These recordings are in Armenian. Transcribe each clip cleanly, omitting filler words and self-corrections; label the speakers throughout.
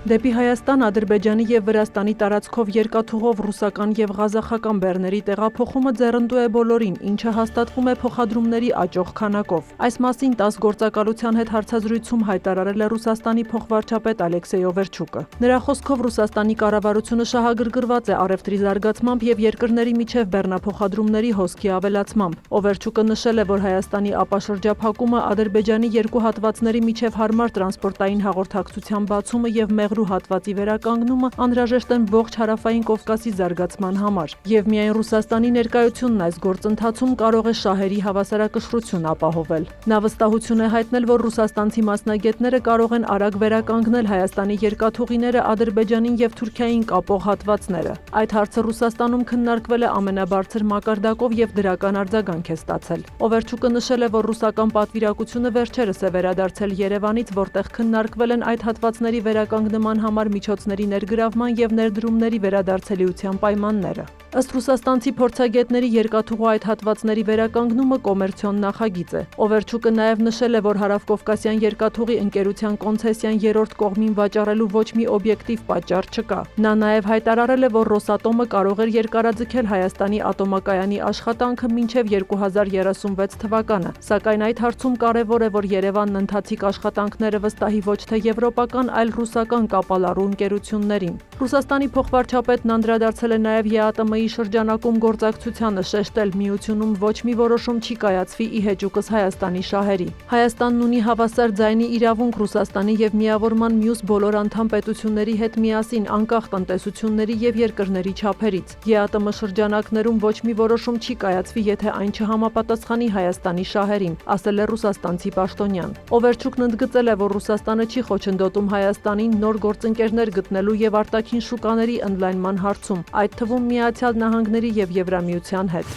Speaker 1: Դեպի Հայաստան, Ադրբեջանի և Վրաստանի տարածքով երկաթուղով ռուսական և ղազախական բեռների տեղափոխումը ձեռնտու է բոլորին, ինչը հաստատվում է փոխադրումների աճող քանակով։ Այս մասին 10 գործակալության հետ հարցազրույցում հայտարարել է Ռուսաստանի փոխվարչապետ Ալեքսեյ Օվերչուկը։ Նրա խոսքով Ռուսաստանի կառավարությունը շահագրգռված է առևտրի զարգացմամբ և երկրների միջև բեռնափոխադրումների հոսքի ավելացմամբ։ Օվերչուկը նշել է, որ Հայաստանի ապաշրջափակումը, Ադրբեջանի երկու հատվածների միջև հարմար տրանսպորտային հաղորդակցության բացումը և Մեղրու հատվածի վերականգնումը անհրաժեշտ են ողջ Հարավային Կովկասի զարգացման համար, և միայն Ռուսաստանի ներկայությունն այս գործընթացում կարող է շահերի հավասարակշռություն ապահովել։ Նա վստահություն է հայտնել, որ ռուսաստանցի մասնագետները կարող են արագ վերականգնել Հայաստանի երկաթուղիները Ադրբեջանին և Թուրքիային կապող հատվածները։ Այդ հարցը Ռուսաստանում քննարկվել է ամենաբարձր մակարդակով և դրական արձագանք է ստացել։ Օվերչուկը նշել է, որ ռուսական պատվիրակությունը վերջերս է վերադարձել Երևանից, որտեղ քննարկվել են այդ հատվածների վերականգնման համար միջոցների ներգրավման և ներդրումների վերադարձելիության պայմանները։ Ըստ ռուսաստանցի փորձագետների, երկաթուղու այդ հատվածների վերականգնումը կոմերցիոն նախագիծ է։ Օվերչուկը նաև նշել է, որ Հարավկովկասյան երկաթուղի ընկերության կոնցեսիան երրորդ կողմին վաճառելու ոչ մի օբյեկտիվ պատճառ չկա։ Նա նաև հայտարարել է, որ Ռոսատոմը կարող էր երկարաձգել Հայաստանի ատոմակայանի աշխատանքը մինչև 2036 թվականը, սակայն այդ հարցում կարևոր է, որ Երևանն ընթացիկ աշխատանքները վստահի ոչ թե եվրոպական, այլ ռուսական կապալառու ընկերություններին։ Ռուսաստանի փոխվարչապետն անդրադարձել է նաև ԵԱՏՄ-ի շրջանակում գործակցությանը, շեշտել՝ միությունում ոչ մի որոշում չի կայացվի ի հեճուկս Հայաստանի շահերի։ Հայաստանն ունի հավասար ձայնի իրավունք Ռուսաստանի և միավորման մյուս բոլոր անդամ պետությունների հետ միասին, անկախ տնտեսությունների և երկրների չափերից։ ԵԱՏՄ շրջանակներում ոչ մի որոշում չի կայացվի, եթե այն չհամապատասխանի Հայաստանի շահերին, ասել է ռուսաստանցի պաշտոնյան։ Օվերչուկն ընդգծել է, որ Ռուսաստանը չի խոչընդոտում Հայաստանին նոր գործընկերներ գտնելու և արտաքին շուկաների ընդլայնման հարցում, այդ թվում Միացյալ Նահանգների և Եվրամիության հետ։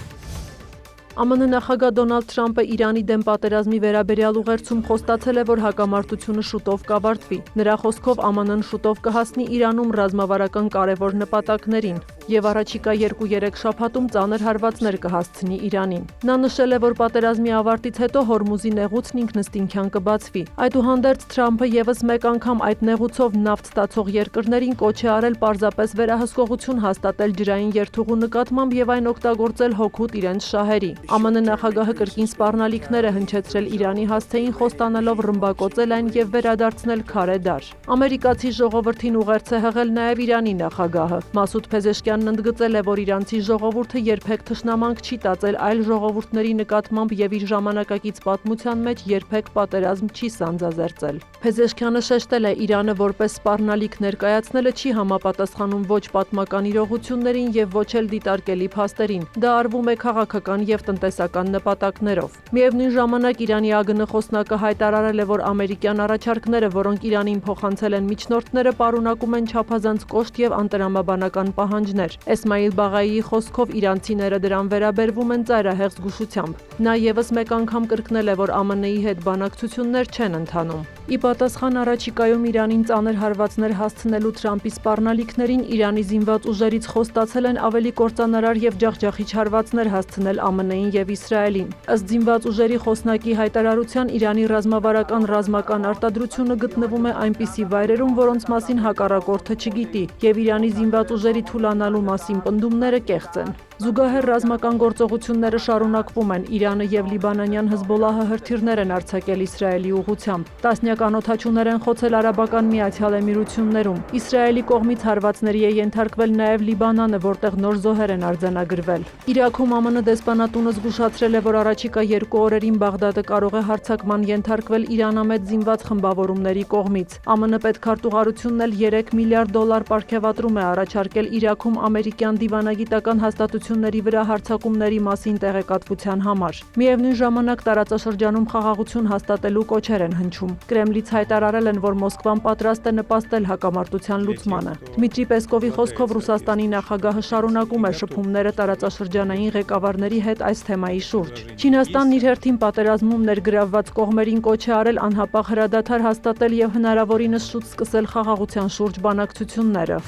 Speaker 1: ԱՄՆ նախագահ Դոնալդ Թրամփը Իրանի դեմ պատերազմի վերաբերյալ ուղերձում խոստացել է, որ հակամարտությունը շուտով կավարտվի։ Նրա խոսքով ԱՄՆ-ն շուտով կհասնի Իրանում ռազմավարական կարևոր նպատակներին և առաջիկա 2-3 շաբաթում ծանր հարվածներ կհասցնի Իրանին։ Նա նշել է, որ պատերազմի ավարտից հետո Հորմուզի նեղուցն ինքնըստինքյան կբացվի։ Այդուհանդերձ Թրամփը ևս մեկ անգամ այդ նեղուցով նավթ ստացող երկրներին կոչ է արել պարզապես վերահսկողություն հաստատել ջրային երթուղու նկատմամբ և այն օգտագործել հօգուտ իրենց շահերի։ ԱՄՆ նախագահը կրկին սպառնալիքներ է հնչեցրել Իրանի հասցեին, խոստանելով ռմբակոծել այն և վերադարձնել քարե դար։ Ամերիկացի ժողովրդին ուղերձ է հղել նաև Իրանի նախագահը։ Մասուդ Փեզեշքյանն ընդգծել է, որ իրանցի ժողովուրդը երբեք թշնամանք չի տածել այլ ժողովուրդների նկատմամբ և իր ժամանակակից պատմության մեջ երբեք պատերազմ չի սանձազերծել։ Փեզեշքյանը շեշտել է, Իրանը որպես սպառնալիք ներկայացնելը չի համապատասխանում ոչ պատմական իրողություններին և ոչ էլ դիտարկելի փաստերին։ Դա արվում է քաղաքական և տնտեսական նպատակներով։ Միևնույն ժամանակ Իրանի ԱԳՆ խոսնակը հայտարարել է, որ ամերիկյան առաջարկները, որոնք Իրանին փոխանցել են միջնորդները, պարունակում են չափազանց կոշտ և անտրամաբանական պահանջներ։ Էսմայիլ Բաղայիի խոսքով իրանցիները դրան վերաբերվում են ծայրահեղ զգուշությամբ։ Նա ևս մեկ անգամ կրկնել է, որ ԱՄՆ-ի հետ բանակցություններ չեն ընթանում։ Ի պատասխան առաջիկայում Իրանին ծանր հարվածներ հասցնելու Թրամփի սպառնալիքներին, Իրանի զինված ուժերից խոստացել են ավելի կործանարար և ջախջախիչ հարվածներ հասցնել ԱՄՆ-ին և Իսրայելին։ Ըստ զինված ուժերի խոսնակի հայտարարության, Իրանի ռազմական արտադրությունը գտնվում է այնպիսի վայրերում, որոնց մասին հակառակորդը չգիտի, և Իրանի զինված ուժերի թուլանալու մասին պնդումները կեղծ են։ Զուգահեռ ռազմական գործողությունները շարունակվում են։ Իրանը և լիբանանյան Հզբոլահը հրթիռներ են արձակել Իսրայելի ուղղությամբ։ Տասնյակ անօդաչուներ են խոցել Արաբական Միացյալ Էմիրություններում։ Իսրայելի կողմից հարվածների է ենթարկվել նաև Լիբանանը, որտեղ նոր զոհեր են արձանագրվել։ Իրաքում ԱՄՆ դեսպանատունը զգուշացրել է, որ առաջիկա 2 օրերին Բաղդադը կարող է հարձակման ենթարկվել իրանամետ զինված խմբավորումների կողմից։ ԱՄՆ պետքարտուղարությունն էլ $3 միլիարդ պարգևատրում է առաջարկել Իրաքում ամերիկյան դիվանագիտական հաստատությունների վրա հարձակումների մասին տեղեկատվության համար։ Միևնույն ժամանակ տարածաշրջանում խաղաղություն հաստատելու կոչեր են հնչում։ Կրեմլից հայտարարել են, որ Մոսկվան պատրաստ է նպաստել հակամարտության լուծմանը։ Դմիտրի Պեսկովի խոսքով Ռուսաստանի նախագահը շարունակում է շփումները տարածաշրջանային ղեկավարների հետ այս թեմայի շուրջ։ Չինաստանն իր հերթին պատերազմում ներգրավված կողմերին կոչ է արել անհապաղ հրադադար հաստատել և հնարավորինս շուտ սկսել խաղաղության շուրջ բանակցությունները։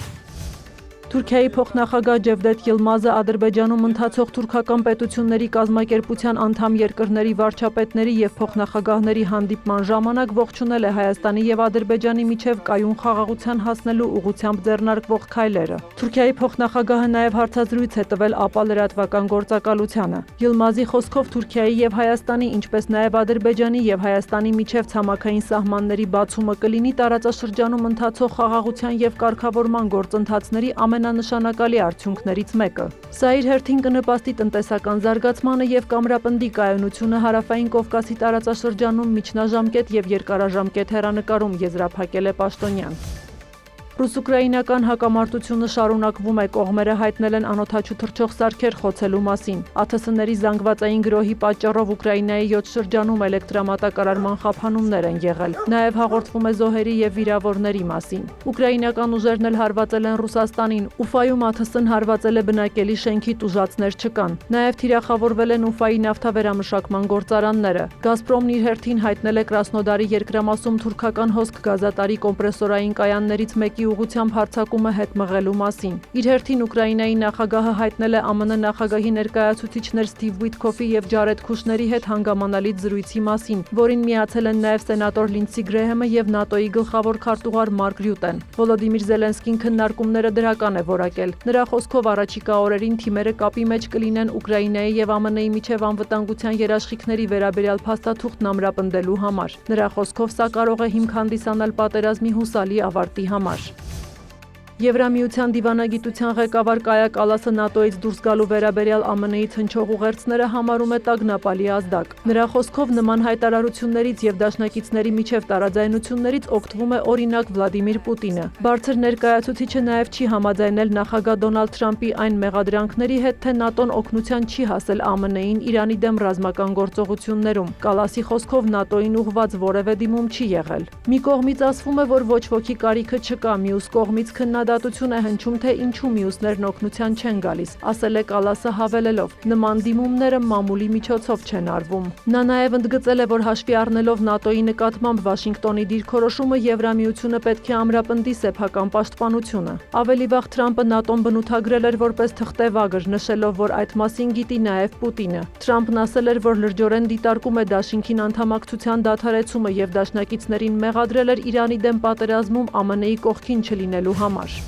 Speaker 1: Թուրքիայի փոխնախագահ Ջևդետ Յիլմազը Ադրբեջանում ընթացող թուրքական պետությունների կազմակերպության անդամ երկրների վարչապետների եւ փոխնախագահների հանդիպման ժամանակ ողջունել է Հայաստանի եւ Ադրբեջանի միջև կայուն խաղաղության հասնելու ուղղությամբ ձեռնարկվող քայլերը։ Թուրքիայի փոխնախագահը նաեւ հարցազրույց է տվել ԱՊԱ լրատվական գործակալությանը։ Յիլմազի խոսքով Թուրքիայի եւ Հայաստանի, ինչպես նաեւ Ադրբեջանի եւ Հայաստանի միջև ցամաքային սահմանների բացումը կլինի տարածաշրջանում ընթացող խաղաղության եւ կարգավորման գործընթացների ամենանշանակալի արդյունքներից մեկը։ Սա իր հերթին կնպաստի տնտեսական զարգացմանը եւ կամրապնդի կայունությունը Հարավային Կովկասի տարածաշրջանում միջնաժամկետ եւ երկարաժամկետ հեռանկարում, եզրափակել է պաշտոնյան։ Ռուս-ուկրաինական հակամարտությունը շարունակվում է, կողմերը հայտնել են անօդաչու թռչող սարքեր խոցելու մասին։ ԱԹՍ-ների զանգվածային գրոհի պատճառով Ուկրաինայի 7 շրջանում էլեկտրամատակարարման խափանումներ են եղել։ Նաև հաղորդվում է զոհերի եւ վիրավորների մասին։ Ուկրաինական ուժերն էլ հարվածել են Ռուսաստանին։ Ուֆայում ԱԹՍ-ն հարվածել է բնակելի շենքի, տուժածներ չկան։ Նաև թիրախավորվել են Ուֆայի նավթավերամշակման գործարանները։ Գազպրոմն իր հերթին հայտնել է Կրասնոդարի երկրամասում թուրքական հոսք գազատարի կոմպրեսորային կայաններից մեկի ուղղությամբ հարձակումը հետ մղելու մասին։ Իր հերթին Ուկրաինայի նախագահը հայտնել է ԱՄՆ նախագահի ներկայացուցիչներ Սթիվ Ուիթքոֆի եւ Ջարեդ Քուշների հետ հանգամանալից զրույցի մասին, որին միացել են նաեւ սենատոր Լինդսի Գրեհեմը եւ ՆԱՏՕ-ի գլխավոր քարտուղար Մարկ Ռյուտեն։ Վոլոդիմիր Զելենսկին քննարկումները դրական է որակել։ Նրա խոսքով առաջիկա օրերին թիմերը կապի մեջ կլինեն Ուկրաինայի եւ ԱՄՆ-ի միջև անվտանգության երաշխիքների վերաբերյալ փաստաթուղթն ամրապնդելու համար։ Նրա խոսքով սա կարող է հիմք հանդիսանալ պատերազմի հուսալի ավարտի համար։ Եվրամիության դիվանագիտության ղեկավար Կայա Կալասը ՆԱՏՕ-ից դուրս գալու վերաբերյալ ԱՄՆ-ից հնչող ուղերձները համարում է տագնապալի ազդակ։ Նրա խոսքով նման հայտարարություններից եւ դաշնակիցների միջև տարաձայնություններից օգտվում է օրինակ Վլադիմիր Պուտինը։ Բարձր ներկայացուցիչը նաեւ չի համաձայնել նախագահ Դոնալդ Թրամփի այն մեղադրանքների հետ, թե ՆԱՏՕ-ն օգնության չի հասել ԱՄՆ-ին Իրանի դեմ ռազմական գործողություններում։ Կալասի խոսքով ՆԱՏՕ-ին ուղղված որևէ դիմում չի եղել։ Մի կողմից ասվում է, որ ոչ ոքի կարիքը չկա, մյուս կողմից քննադատություն է հնչում, թե ինչու մյուսներն օգնության չեն գալիս, ասել է Կալասը հավելելով. նման դիմումները մամուլի միջոցով չեն արվում։ Նա նաև ընդգծել է, որ հաշվի առնելով ՆԱՏՕ-ի նկատմամբ Վաշինգտոնի դիրքորոշումը Եվրամիությունը պետք է ամրապնդի սեփական պաշտպանությունը։ Ավելի վաղ Թրամփը ՆԱՏՕ-ն բնութագրել էր որպես թղթեվագր, նշելով, որ այդ մասին գիտի նաև Պուտինը։ Թրամփն ասել էր, որ լրջորեն դիտարկում է դաշինքին անդամակցության դադարեցումը եւ դաշնակիցներին մեղադրել էր Իրանի դեմ պատերազմում ԱՄՆ-ի կողքին չլինելու համար։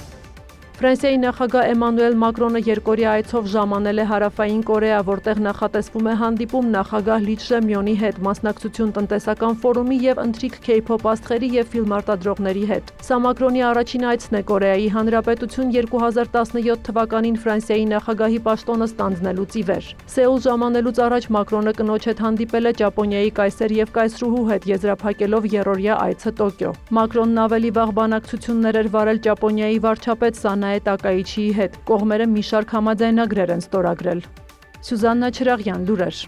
Speaker 1: Ֆրանսիայի նախագահ Էմանուել Մակրոնը երկօրյա այցով ժամանել է Հարավային Կորեա, որտեղ նախատեսվում է հանդիպում նախագահ Լի Չժեմյոնի հետ, մասնակցություն տնտեսական ֆորումի եւ ընթրիք K-pop աստղերի եւ ֆիլմարտադրողների հետ։ Սա Մակրոնի առաջին այցն է Կորեայի Հանրապետություն 2017 թվականին Ֆրանսիայի նախագահի պաշտոնը ստանձնելուց ի վեր։ Սեուլ ժամանելուց առաջ Մակրոնը կնոջ հետ հանդիպել է Ճապոնիայի կայսեր եւ կայսրուհու հետ, եզրափակելով երրորդյա այցը Տոկիո։ Մակրոնն ավելի վաղ բանակցություններ էր վարել Ճապոնիայի վարչապետ Տակաիչիի հետ։ Կողմերը մի շարք համաձայնագրեր են ստորագրել։ Սյուզաննա Չրաղյան, լուրեր։